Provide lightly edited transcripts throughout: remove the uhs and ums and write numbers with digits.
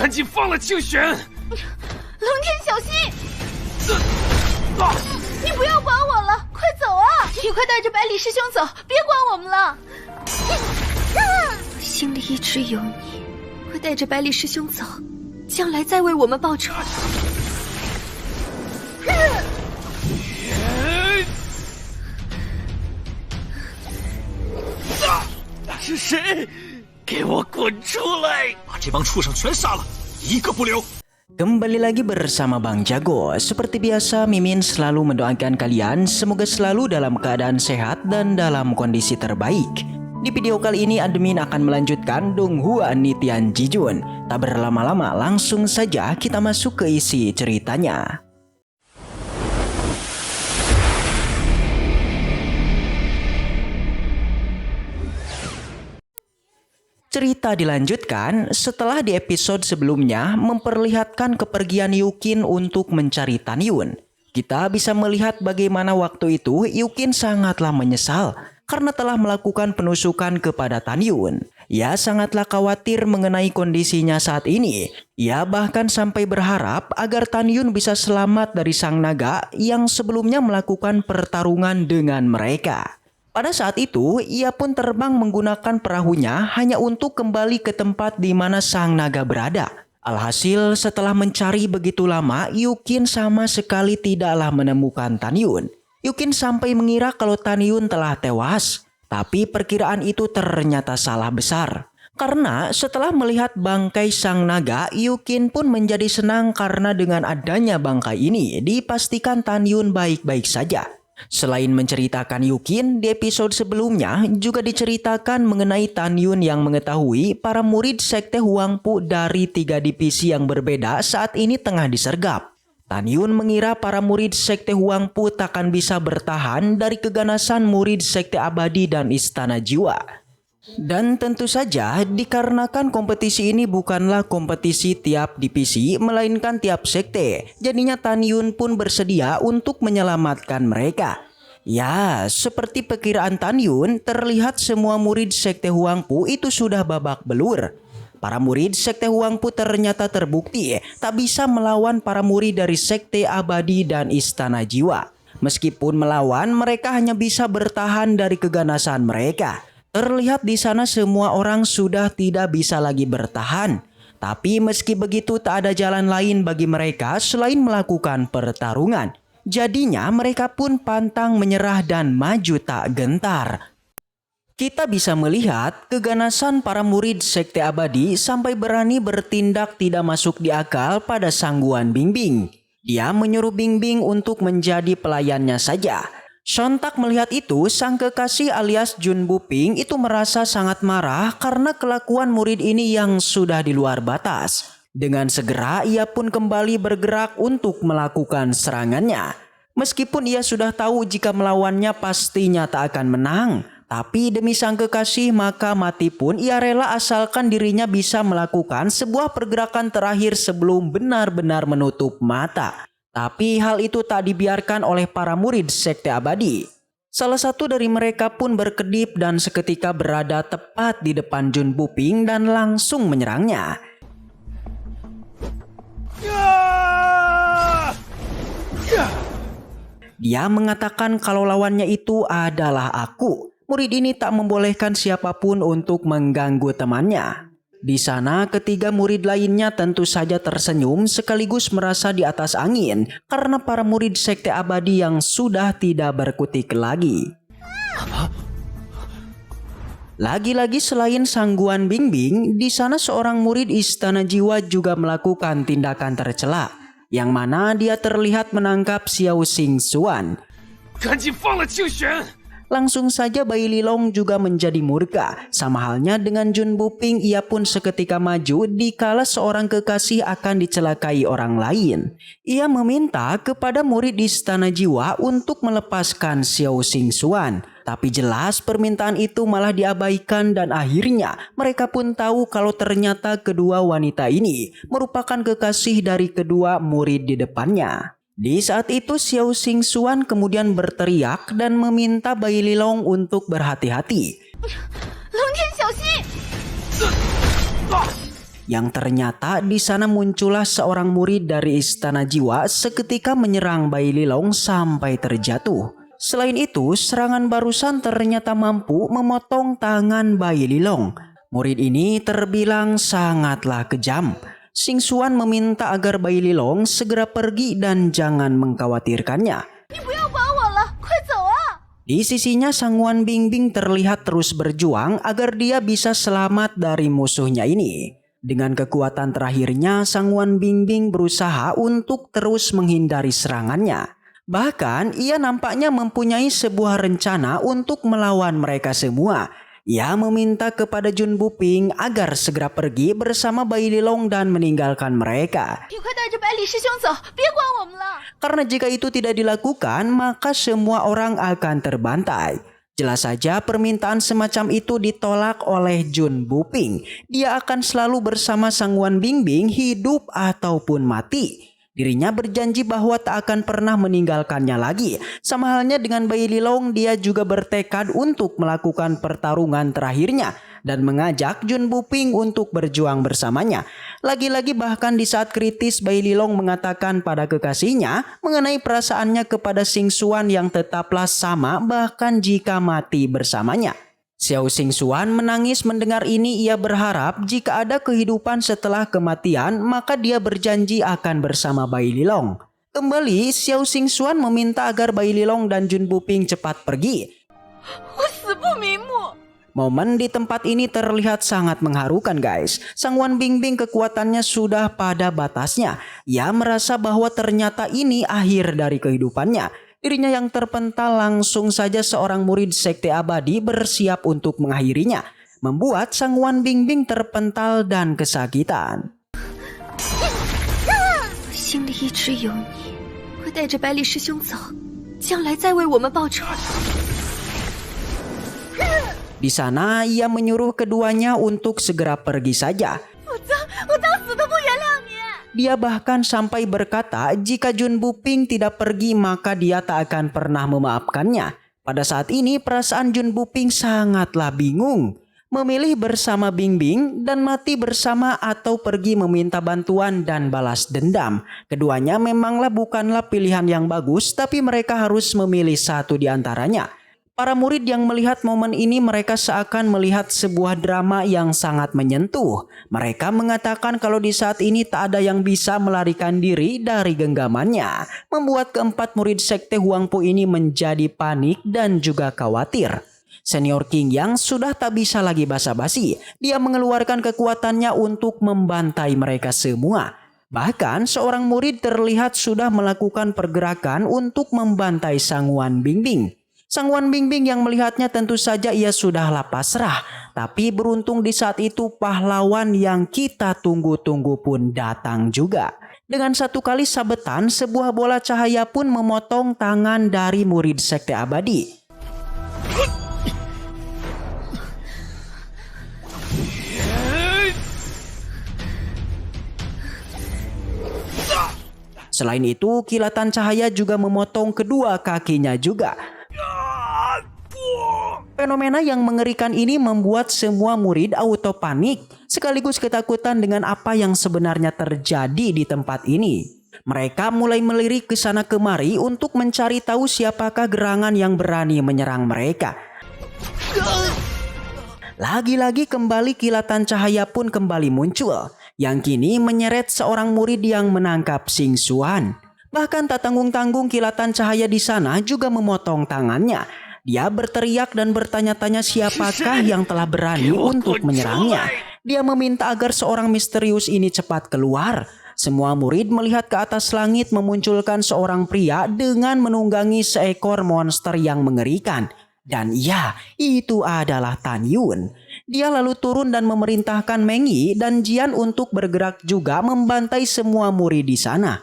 赶紧放了庆玄！龙天小心！你不要管我了，快走啊！你快带着百里师兄走，别管我们了。心里一直有你，快带着百里师兄走，将来再为我们报仇。是谁？给我滚出来！把这帮畜生全杀了，一个不留。 Kembali lagi bersama Bang Jago. Seperti biasa, Mimin selalu mendoakan kalian semoga selalu dalam keadaan sehat dan dalam kondisi terbaik. Di video kali ini admin akan melanjutkan Donghua Nitian Jijun. Tak berlama-lama, langsung saja kita masuk ke isi ceritanya. Cerita dilanjutkan setelah di episode sebelumnya memperlihatkan kepergian Yukin untuk mencari Tan Yun. Kita bisa melihat bagaimana waktu itu Yukin sangatlah menyesal karena telah melakukan penusukan kepada Tan Yun. Ia sangatlah khawatir mengenai kondisinya saat ini. Ia bahkan sampai berharap agar Tan Yun bisa selamat dari sang naga yang sebelumnya melakukan pertarungan dengan mereka. Pada saat itu, ia pun terbang menggunakan perahunya hanya untuk kembali ke tempat di mana sang naga berada. Alhasil, setelah mencari begitu lama, Yukin sama sekali tidaklah menemukan Tan Yun. Yukin sampai mengira kalau Tan Yun telah tewas. Tapi perkiraan itu ternyata salah besar. Karena setelah melihat bangkai sang naga, Yukin pun menjadi senang karena dengan adanya bangkai ini, dipastikan Tan Yun baik-baik saja. Selain menceritakan Yukin, di episode sebelumnya juga diceritakan mengenai Tan Yun yang mengetahui para murid sekte Huangpu dari 3 divisi yang berbeda saat ini tengah disergap. Tan Yun mengira para murid sekte Huangpu takkan bisa bertahan dari keganasan murid sekte abadi dan istana jiwa. Dan tentu saja dikarenakan kompetisi ini bukanlah kompetisi tiap divisi melainkan tiap sekte. Jadinya Tan Yun pun bersedia untuk menyelamatkan mereka. Ya, seperti perkiraan Tan Yun, terlihat semua murid sekte Huangpu itu sudah babak belur. Para murid sekte Huangpu ternyata terbukti tak bisa melawan para murid dari sekte abadi dan istana jiwa. Meskipun melawan, mereka hanya bisa bertahan dari keganasan mereka. Terlihat di sana semua orang sudah tidak bisa lagi bertahan. Tapi meski begitu tak ada jalan lain bagi mereka selain melakukan pertarungan. Jadinya mereka pun pantang menyerah dan maju tak gentar. Kita bisa melihat keganasan para murid sekte abadi sampai berani bertindak tidak masuk di akal pada sangguan Bingbing. Dia menyuruh Bingbing untuk menjadi pelayannya saja. Sontak melihat itu, sang kekasih alias Jun Buping itu merasa sangat marah karena kelakuan murid ini yang sudah di luar batas. Dengan segera ia pun kembali bergerak untuk melakukan serangannya. Meskipun ia sudah tahu jika melawannya pastinya tak akan menang. Tapi demi sang kekasih maka mati pun ia rela asalkan dirinya bisa melakukan sebuah pergerakan terakhir sebelum benar-benar menutup mata. Tapi hal itu tak dibiarkan oleh para murid sekte abadi. Salah satu dari mereka pun berkedip dan seketika berada tepat di depan Jun Buping dan langsung menyerangnya. Dia mengatakan kalau lawannya itu adalah aku. Murid ini tak membolehkan siapapun untuk mengganggu temannya. Di sana ketiga murid lainnya tentu saja tersenyum sekaligus merasa di atas angin karena para murid sekte abadi yang sudah tidak berkutik lagi. Lagi-lagi selain sangguan Bingbing, di sana seorang murid istana jiwa juga melakukan tindakan tercela, yang mana dia terlihat menangkap Xiao Xing Xuan. Langsung saja Bai Lilong juga menjadi murka. Sama halnya dengan Jun Buping, ia pun seketika maju dikala seorang kekasih akan dicelakai orang lain. Ia meminta kepada murid istana jiwa untuk melepaskan Xiao Xing Xuan. Tapi jelas permintaan itu malah diabaikan dan akhirnya mereka pun tahu kalau ternyata kedua wanita ini merupakan kekasih dari kedua murid di depannya. Di saat itu Xiao Xing Xuan kemudian berteriak dan meminta Bai Lilong untuk berhati-hati. Yang ternyata di sana muncullah seorang murid dari Istana Jiwa seketika menyerang Bai Lilong sampai terjatuh. Selain itu, serangan barusan ternyata mampu memotong tangan Bai Lilong. Murid ini terbilang sangatlah kejam. Xing Xuan meminta agar Bai Lilong segera pergi dan jangan mengkhawatirkannya. Di sisinya Sang Wan Bingbing terlihat terus berjuang agar dia bisa selamat dari musuhnya ini. Dengan kekuatan terakhirnya, Sang Wan Bingbing berusaha untuk terus menghindari serangannya. Bahkan ia nampaknya mempunyai sebuah rencana untuk melawan mereka semua. Ia meminta kepada Jun Buping agar segera pergi bersama Bai Lilong dan meninggalkan mereka. Karena jika itu tidak dilakukan, maka semua orang akan terbantai. Jelas saja permintaan semacam itu ditolak oleh Jun Buping. Dia akan selalu bersama Sang Wan Bingbing hidup ataupun mati. Dirinya berjanji bahwa tak akan pernah meninggalkannya lagi. Sama halnya dengan Bai Lilong, dia juga bertekad untuk melakukan pertarungan terakhirnya dan mengajak Jun Buping untuk berjuang bersamanya. Lagi-lagi bahkan di saat kritis, Bai Lilong mengatakan pada kekasihnya mengenai perasaannya kepada Xing Xuan yang tetaplah sama bahkan jika mati bersamanya. Xiao Xing Xuan menangis mendengar ini. Ia berharap jika ada kehidupan setelah kematian, maka dia berjanji akan bersama Bai Lilong. Kembali, Xiao Xing Xuan meminta agar Bai Lilong dan Jun Buping cepat pergi. Momen di tempat ini terlihat sangat mengharukan guys. Sang Wan Bingbing kekuatannya sudah pada batasnya. Ia merasa bahwa ternyata ini akhir dari kehidupannya. Dirinya yang terpental, langsung saja seorang murid sekte abadi bersiap untuk mengakhirinya, membuat Sang Wan Bingbing terpental dan kesakitan. Di sana ia menyuruh keduanya untuk segera pergi saja. Dia bahkan sampai berkata jika Jun Buping tidak pergi maka dia tak akan pernah memaafkannya. Pada saat ini perasaan Jun Buping sangatlah bingung. Memilih bersama Bingbing dan mati bersama atau pergi meminta bantuan dan balas dendam. Keduanya memanglah bukanlah pilihan yang bagus, tapi mereka harus memilih satu di antaranya. Para murid yang melihat momen ini mereka seakan melihat sebuah drama yang sangat menyentuh. Mereka mengatakan kalau di saat ini tak ada yang bisa melarikan diri dari genggamannya. Membuat keempat murid sekte Huangpu ini menjadi panik dan juga khawatir. Senior King Yang sudah tak bisa lagi basa-basi. Dia mengeluarkan kekuatannya untuk membantai mereka semua. Bahkan seorang murid terlihat sudah melakukan pergerakan untuk membantai Sang Wan Bingbing. Sang Wan Bingbing yang melihatnya tentu saja ia sudahlah pasrah. Tapi beruntung di saat itu pahlawan yang kita tunggu-tunggu pun datang juga. Dengan satu kali sabetan, sebuah bola cahaya pun memotong tangan dari murid sekte abadi. Selain itu, kilatan cahaya juga memotong kedua kakinya juga. Fenomena yang mengerikan ini membuat semua murid auto panik, sekaligus ketakutan dengan apa yang sebenarnya terjadi di tempat ini. Mereka mulai melirik ke sana kemari untuk mencari tahu siapakah gerangan yang berani menyerang mereka. Lagi-lagi kembali kilatan cahaya pun kembali muncul, yang kini menyeret seorang murid yang menangkap Xing Xuan. Bahkan tak tanggung-tanggung kilatan cahaya di sana juga memotong tangannya. Dia berteriak dan bertanya-tanya siapakah yang telah berani untuk menyerangnya. Dia meminta agar seorang misterius ini cepat keluar. Semua murid melihat ke atas langit memunculkan seorang pria dengan menunggangi seekor monster yang mengerikan. Dan ya, itu adalah Tan Yun. Dia lalu turun dan memerintahkan Meng Yi dan Jian untuk bergerak juga membantai semua murid di sana.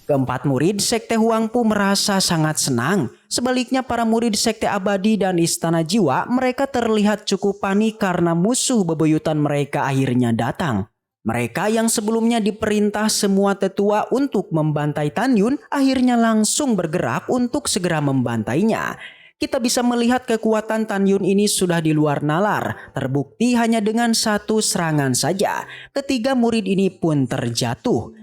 Keempat murid sekte Huangpu merasa sangat senang. Sebaliknya para murid sekte abadi dan istana jiwa mereka terlihat cukup panik karena musuh bebuyutan mereka akhirnya datang. Mereka yang sebelumnya diperintah semua tetua untuk membantai Tan Yun akhirnya langsung bergerak untuk segera membantainya. kita bisa melihat kekuatan Tan Yun ini sudah di luar nalar. Terbukti hanya dengan satu serangan saja, ketiga murid ini pun terjatuh.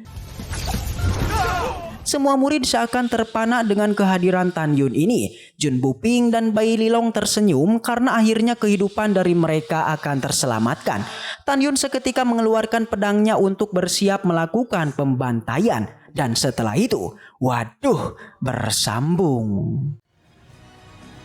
Semua murid seakan terpana dengan kehadiran Tan Yun ini. Jun Buping dan Bai Lilong tersenyum karena akhirnya kehidupan dari mereka akan terselamatkan. Tan Yun seketika mengeluarkan pedangnya untuk bersiap melakukan pembantaian. Dan setelah itu, waduh, bersambung.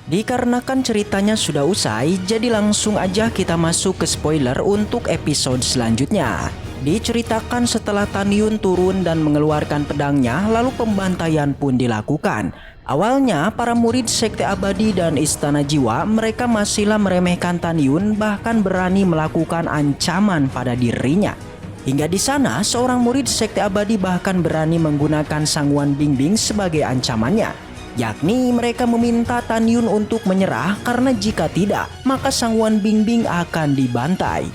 Dikarenakan ceritanya sudah usai, jadi langsung aja kita masuk ke spoiler untuk episode selanjutnya. Diceritakan setelah Tan Yun turun dan mengeluarkan pedangnya, lalu pembantaian pun dilakukan. Awalnya para murid Sekte Abadi dan Istana Jiwa mereka masihlah meremehkan Tan Yun, bahkan berani melakukan ancaman pada dirinya. Hingga di sana seorang murid Sekte Abadi bahkan berani menggunakan Sangwon Bingbing sebagai ancamannya, yakni mereka meminta Tan Yun untuk menyerah karena jika tidak maka Sangwon Bingbing akan dibantai.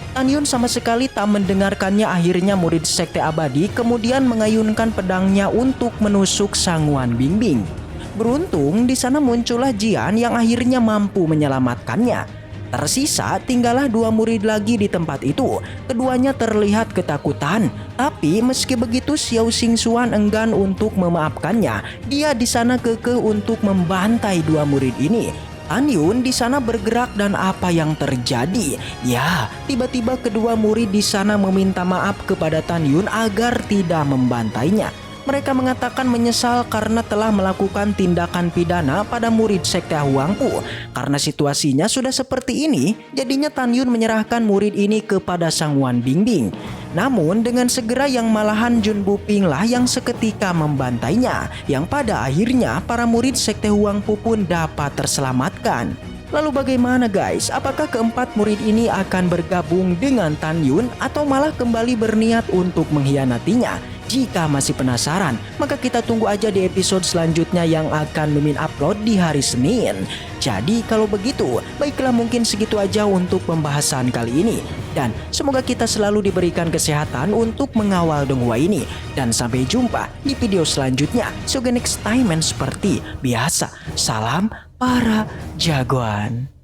Tan Yun sama sekali tak mendengarkannya. Akhirnya murid Sekte Abadi kemudian mengayunkan pedangnya untuk menusuk Sangwon Bingbing. Beruntung di sana muncullah Jian yang akhirnya mampu menyelamatkannya. Tersisa tinggallah dua murid lagi di tempat itu. Keduanya terlihat ketakutan, tapi meski begitu Xiao Xingxuan enggan untuk memaafkannya. Dia di sana kekeh untuk membantai dua murid ini. Tan Yun di sana bergerak dan apa yang terjadi? Ya, tiba-tiba kedua murid di sana meminta maaf kepada Tan Yun agar tidak membantainya. Mereka mengatakan menyesal karena telah melakukan tindakan pidana pada murid Sekte Huangpu. Karena situasinya sudah seperti ini, jadinya Tan Yun menyerahkan murid ini kepada Sangwon Bingbing. Namun dengan segera yang malahan Jun Buping lah yang seketika membantainya, yang pada akhirnya para murid Sekte Huangpu pun dapat terselamatkan. Lalu bagaimana guys? Apakah keempat murid ini akan bergabung dengan Tan Yun atau malah kembali berniat untuk mengkhianatinya? Jika masih penasaran, maka kita tunggu aja di episode selanjutnya yang akan Mimin upload di hari Senin. Jadi kalau begitu, baiklah mungkin segitu aja untuk pembahasan kali ini. Dan semoga kita selalu diberikan kesehatan untuk mengawal donghua ini. Dan sampai jumpa di video selanjutnya. So next time and seperti biasa, salam para jagoan.